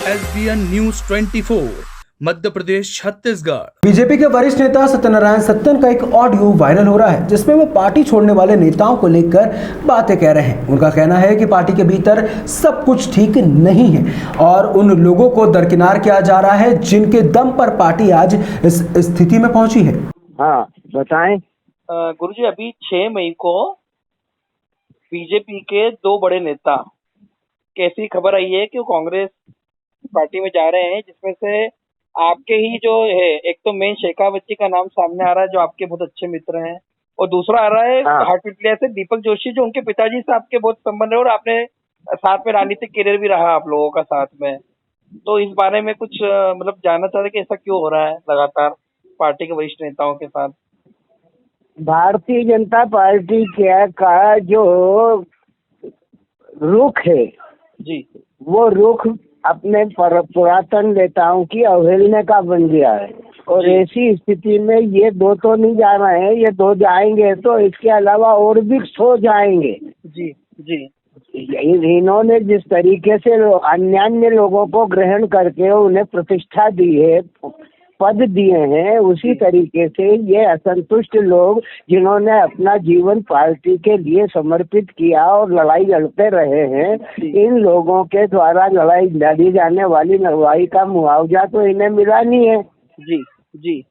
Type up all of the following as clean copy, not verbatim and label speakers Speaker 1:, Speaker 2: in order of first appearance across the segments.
Speaker 1: SBN news 24 Madhya Pradesh Chhattisgarh.
Speaker 2: BJP के वरिष्ठ नेता सत्यनारायण सत्यन का एक ऑडियो वायरल हो रहा है जिसमें वो पार्टी छोड़ने वाले नेताओं को लेकर बातें कह रहे हैं। उनका कहना है कि पार्टी के भीतर सब कुछ ठीक नहीं है और उन लोगों को दरकिनार किया जा रहा है जिनके दम पर पार्टी आज इस स्थिति में पहुंची है।
Speaker 3: हाँ बताएं।
Speaker 4: गुरुजी, अभी 6 मई को बीजेपी के 2 बड़े नेता कैसी खबर आई है कि वो कांग्रेस पार्टी में जा रहे हैं, जिसमें से आपके ही जो है, एक तो मेन शेखावती का नाम सामने आ रहा है जो आपके बहुत अच्छे मित्र हैं, और दूसरा आ रहा है हाटपिटलिया से दीपक जोशी जो उनके पिताजी से आपके बहुत संबंध है और आपने साथ में राजनीतिक करियर भी रहा आप लोगों का साथ में। तो इस बारे में कुछ मतलब जानना चाहते कि ऐसा क्यों हो रहा है लगातार पार्टी के वरिष्ठ नेताओं के साथ।
Speaker 3: भारतीय जनता पार्टी का जो रुख है
Speaker 4: जी, वो
Speaker 3: रुख अपने पुरातन नेताओं की अवहेलना का बन गया है और ऐसी स्थिति में ये 2 तो नहीं जा रहे हैं, ये 2 जाएंगे तो इसके अलावा और भी 100 जाएंगे।
Speaker 4: जी जी,
Speaker 3: इन्होंने जिस तरीके से अन्य लोगों को ग्रहण करके उन्हें प्रतिष्ठा दी है, पद दिए हैं, उसी तरीके से ये असंतुष्ट लोग जिन्होंने अपना जीवन पार्टी के लिए समर्पित किया और लड़ाई लड़ते रहे हैं, इन लोगों के द्वारा लड़ी जाने वाली लड़ाई का मुआवजा तो इन्हें मिला नहीं है।
Speaker 4: जी जी,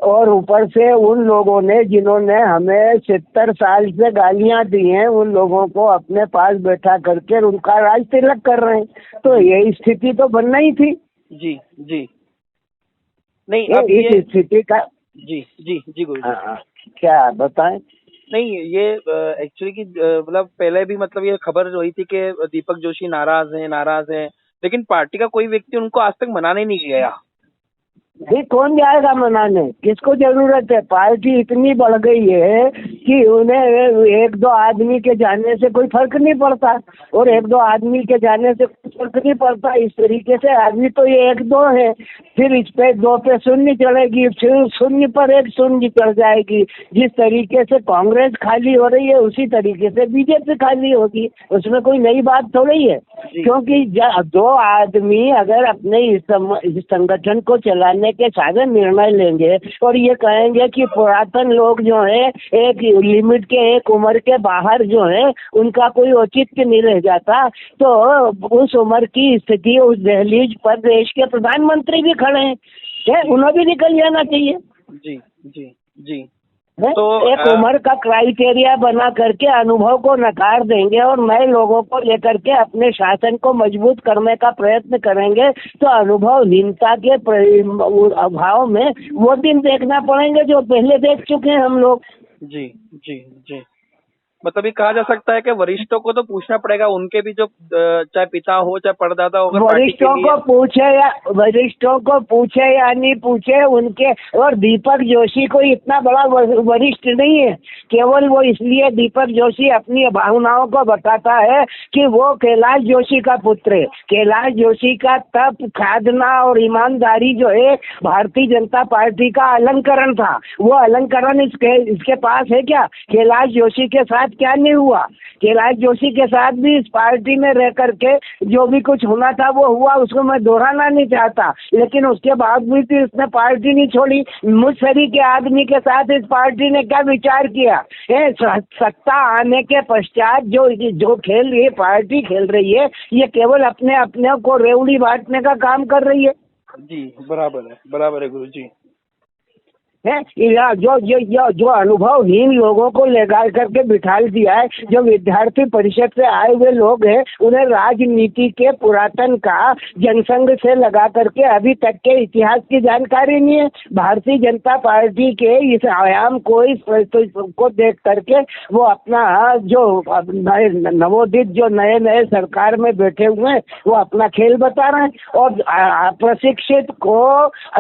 Speaker 3: और ऊपर से उन लोगों ने जिन्होंने हमें 70 साल से गालियां दी हैं, उन लोगों को अपने पास बैठा करके उनका राज तिलक कर रहे हैं। तो ये स्थिति तो बनना ही थी।
Speaker 4: जी जी, नहीं अब ये
Speaker 3: स्थिति का
Speaker 4: जी जी जी गुरु जी,
Speaker 3: क्या बताएं।
Speaker 4: नहीं ये एक्चुअली की मतलब पहले भी मतलब ये खबर हुई थी कि दीपक जोशी नाराज हैं, लेकिन पार्टी का कोई व्यक्ति उनको आज तक मनाने नहीं गया।
Speaker 3: नहीं, कौन जाएगा मनाने, किसको जरूरत है। पार्टी इतनी बढ़ गई है कि उन्हें 1-2 आदमी के जाने से कोई फर्क नहीं पड़ता और 1-2 आदमी के जाने से कोई फर्क नहीं पड़ता। इस तरीके से आदमी तो ये 1-2 है, फिर इस पे 2 पे शून्य चढ़ेगी, फिर शून्य पर 1 शून्य चढ़ जाएगी। जिस तरीके से कांग्रेस खाली हो रही है उसी तरीके से बीजेपी खाली होगी, उसमें कोई नई बात थोड़ी है। क्योंकि 2 आदमी अगर अपने इस संगठन को चलाने के साधन निर्णय लेंगे और ये कहेंगे कि पुरातन लोग जो है एक लिमिट के, एक उम्र के बाहर जो है उनका कोई औचित्य नहीं रह जाता, तो उस उम्र की स्थिति उस दहलीज पर देश के प्रधानमंत्री भी खड़े हैं, उन्हें भी निकल जाना चाहिए।
Speaker 4: जी जी जी,
Speaker 3: तो एक उम्र का क्राइटेरिया बना करके अनुभव को नकार देंगे और नए लोगों को लेकर के अपने शासन को मजबूत करने का प्रयत्न करेंगे, तो अनुभवहीनता के अभाव में वो दिन देखना पड़ेंगे जो पहले देख चुके हैं हम लोग।
Speaker 4: जी जी जी, मतलब ये कहा जा सकता है कि वरिष्ठों को तो पूछना पड़ेगा, उनके भी जो चाहे पिता हो चाहे परदादा हो,
Speaker 3: वरिष्ठों को पूछे या नहीं पूछे उनके। और दीपक जोशी कोई इतना बड़ा वरिष्ठ नहीं है, केवल वो इसलिए दीपक जोशी अपनी भावनाओं को बताता है कि वो कैलाश जोशी का पुत्र है। कैलाश जोशी का तप, साधना और ईमानदारी जो है भारतीय जनता पार्टी का अलंकरण था, वो अलंकरण इसके पास है क्या? कैलाश जोशी के साथ क्या नहीं हुआ? कैलाश जोशी के साथ भी इस पार्टी में रह करके जो भी कुछ होना था वो हुआ, उसको मैं दोहराना नहीं चाहता, लेकिन उसके बावजूद भी उसने पार्टी नहीं छोड़ी। मुझसरी के आदमी के साथ इस पार्टी ने क्या विचार किया है? सत्ता आने के पश्चात जो खेल ये पार्टी खेल रही है, ये केवल अपने को रेवड़ी बांटने का काम कर रही है।
Speaker 4: जी बराबर है गुरु जी।
Speaker 3: है जो अनुभवहीन लोगों को लगा करके बिठा दिया है, जो विद्यार्थी परिषद से आए हुए लोग हैं, उन्हें राजनीति के पुरातन का जनसंघ से लगा करके अभी तक के इतिहास की जानकारी नहीं है। भारतीय जनता पार्टी के इस आयाम को देख करके वो अपना जो नवोदित जो नए सरकार में बैठे हुए हैं वो अपना खेल बता रहे हैं और प्रशिक्षित को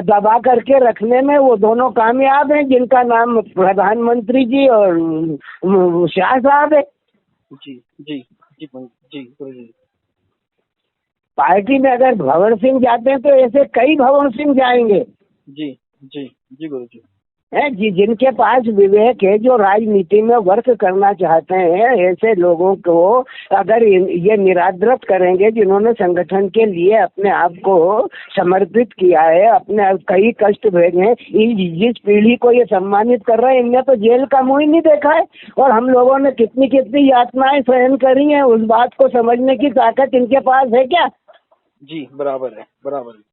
Speaker 3: दबा करके रखने में वो दोनों कामयाब हैं, जिनका नाम प्रधानमंत्री जी और शाह साहब है।
Speaker 4: जी जी जी जी गुरु जी,
Speaker 3: पार्टी में अगर भवन सिंह जाते हैं तो ऐसे कई भवन सिंह जाएंगे।
Speaker 4: जी जी जी गुरु जी।
Speaker 3: है जिनके पास विवेक है, जो राजनीति में वर्क करना चाहते हैं, ऐसे लोगों को अगर ये निरादरत करेंगे, जिन्होंने संगठन के लिए अपने आप को समर्पित किया है, अपने कई कष्ट भेजे हैं, जिस पीढ़ी को ये सम्मानित कर रहे हैं, इनने तो जेल का मुंह ही नहीं देखा है। और हम लोगों ने कितनी कितनी यातनाएं सहन करी हैं, उस बात को समझने की ताकत इनके पास है क्या?
Speaker 4: जी बराबर है, बराबर है।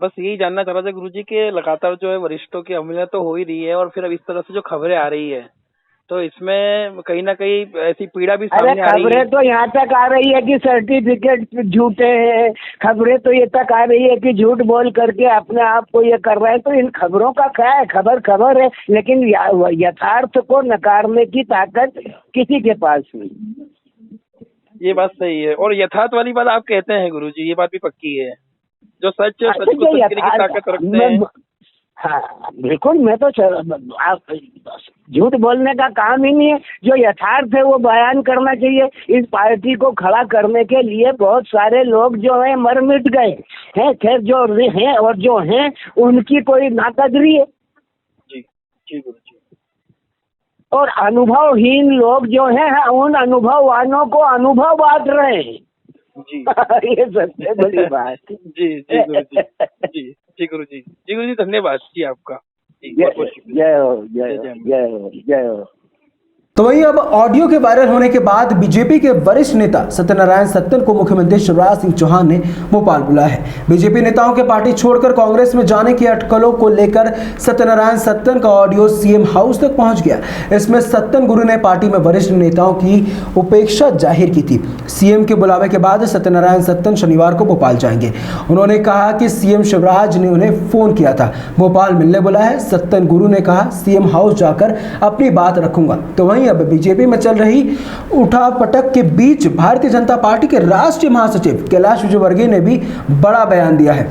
Speaker 4: बस यही जानना चाह रहा था गुरुजी के लगातार जो है वरिष्ठों की अवहेलना तो हो ही रही है, और फिर अब इस तरह से जो खबरें आ रही है तो इसमें कहीं ना कहीं ऐसी पीड़ा भी सामने आ रही है।
Speaker 3: खबरें तो यहाँ तक आ रही है कि सर्टिफिकेट झूठे हैं, खबरें तो ये तक आ रही है कि झूठ बोल करके अपने आप को ये कर रहे हैं। तो इन खबरों का क्या है, खबर खबर है, लेकिन यथार्थ को नकारने की ताकत किसी के पास नहीं।
Speaker 4: ये बात सही है, और यथार्थ वाली बात आप कहते हैं गुरुजी, ये बात भी पक्की है। जो सच को सच करने की ताकत रखते हैं।
Speaker 3: हाँ बिल्कुल, मैं तो झूठ बोलने का काम ही नहीं है, जो यथार्थ है वो बयान करना चाहिए। इस पार्टी को खड़ा करने के लिए बहुत सारे लोग जो है मर मिट गए हैं, खैर जो हैं और जो हैं उनकी कोई नाकदरी है।
Speaker 4: जी जी गुरुजी।
Speaker 3: और अनुभवहीन लोग जो हैं उन अनुभववानों को अनुभव बांट रहे हैं।
Speaker 4: जी
Speaker 3: ये सबसे बड़ी बात।
Speaker 4: जी जी गुरुजी, जी गुरुजी, जी गुरुजी, धन्यवाद जी आपका।
Speaker 3: जय हो, जय हो, जय हो, जय हो।
Speaker 2: तो वहीं अब ऑडियो के वायरल होने के बाद बीजेपी के वरिष्ठ नेता सत्यनारायण सत्तन को मुख्यमंत्री शिवराज सिंह चौहान ने भोपाल बुलाया है। बीजेपी नेताओं के पार्टी छोड़कर कांग्रेस में जाने की अटकलों को लेकर सत्यनारायण सत्तन का ऑडियो सीएम हाउस तक पहुंच गया। इसमें सत्तन गुरु ने पार्टी में वरिष्ठ नेताओं की उपेक्षा जाहिर की थी। सीएम के बुलावे के बाद सत्यनारायण सत्तन शनिवार को भोपाल जाएंगे। उन्होंने कहा कि सीएम शिवराज ने उन्हें फोन किया था, भोपाल मिलने बुलाया है। सत्तन गुरु ने कहा सीएम हाउस जाकर अपनी बात रखूंगा। तो वहीं अब बीजेपी में चल रही उठापटक के बीच भारतीय जनता पार्टी के राष्ट्रीय महासचिव कैलाश विजयवर्गीय ने भी बड़ा बयान दिया है।